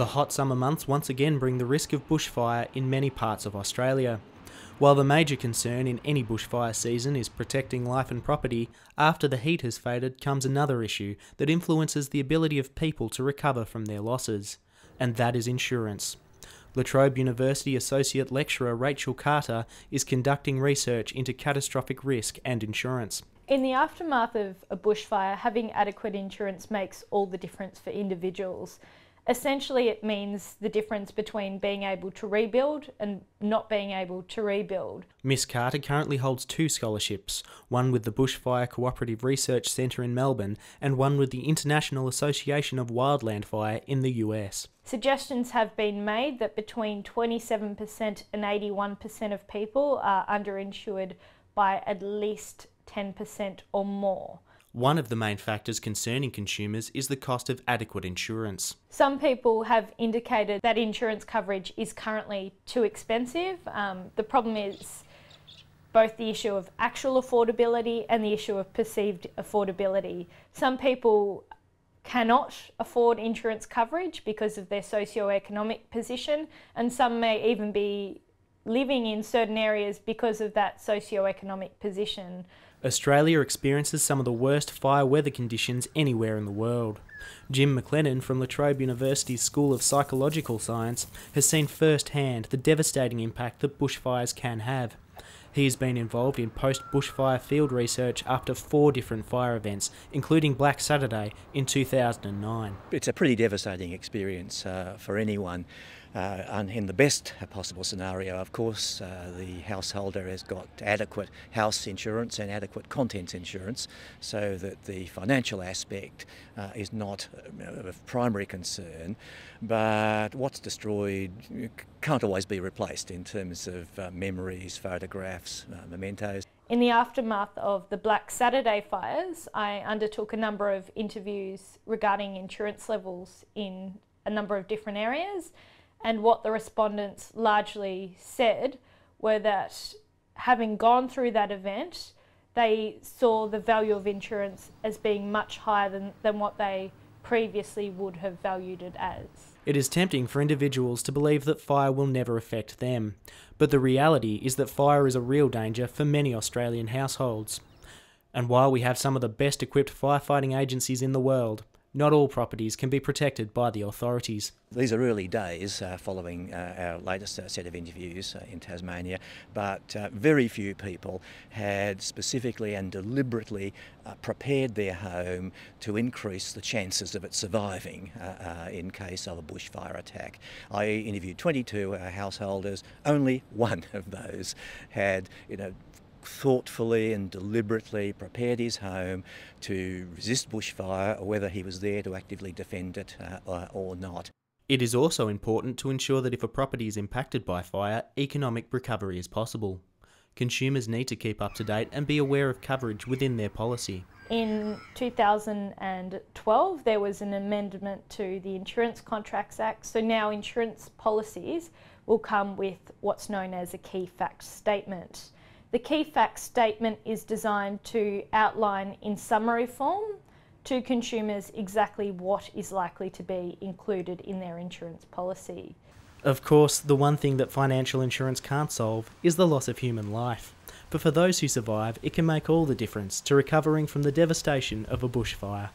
The hot summer months once again bring the risk of bushfire in many parts of Australia. While the major concern in any bushfire season is protecting life and property, after the heat has faded comes another issue that influences the ability of people to recover from their losses, and that is insurance. Trobe University Associate Lecturer Rachel Carter is conducting research into catastrophic risk and insurance. In the aftermath of a bushfire, having adequate insurance makes all the difference for individuals. Essentially, it means the difference between being able to rebuild and not being able to rebuild. Miss Carter currently holds 2 scholarships, one with the Bushfire Coopoerative Research Centre in Melbourne and one with the International Association of Wildland Fire in the US. Suggestions have been made that between 27% and 81% of people are underinsured by at least 10% or more. One of the main factors concerning consumers is the cost of adequate insurance. Some people have indicated that insurance coverage is currently too expensive. The problem is both the issue of actual affordability and the issue of perceived affordability. Some people cannot afford insurance coverage because of their socio-economic position, and some may even be living in certain areas because of that socio-economic position. Australia experiences some of the worst fire weather conditions anywhere in the world. Jim McLennan from Trobe University's School of Psychological Science has seen firsthand the devastating impact that bushfires can have. He has been involved in post-bushfire field research after 4 different fire events, including Black Saturday in 2009. It's a pretty devastating experience for anyone. And in the best possible scenario, of course, the householder has got adequate house insurance and adequate contents insurance, so that the financial aspect is not of primary concern. But what's destroyed can't always be replaced in terms of memories, photographs, mementos. In the aftermath of the Black Saturday fires, I undertook a number of interviews regarding insurance levels in a number of different areas. And what the respondents largely said were that having gone through that event, they saw the value of insurance as being much higher than what they previously would have valued it as. It is tempting for individuals to believe that fire will never affect them, but the reality is that fire is a real danger for many Australian households. And while we have some of the best equipped firefighting agencies in the world, not all properties can be protected by the authorities. These are early days following our latest set of interviews in Tasmania, but very few people had specifically and deliberately prepared their home to increase the chances of it surviving in case of a bushfire attack. I interviewed 22 householders. Only one of those had, thoughtfully and deliberately prepared his home to resist bushfire, or whether he was there to actively defend it or not. It is also important to ensure that if a property is impacted by fire, economic recovery is possible. Consumers need to keep up to date and be aware of coverage within their policy. In 2012, there was an amendment to the Insurance Contracts Act, so now insurance policies will come with what's known as a key facts statement. The key facts statement is designed to outline in summary form to consumers exactly what is likely to be included in their insurance policy. Of course, the one thing that financial insurance can't solve is the loss of human life. But for those who survive, it can make all the difference to recovering from the devastation of a bushfire.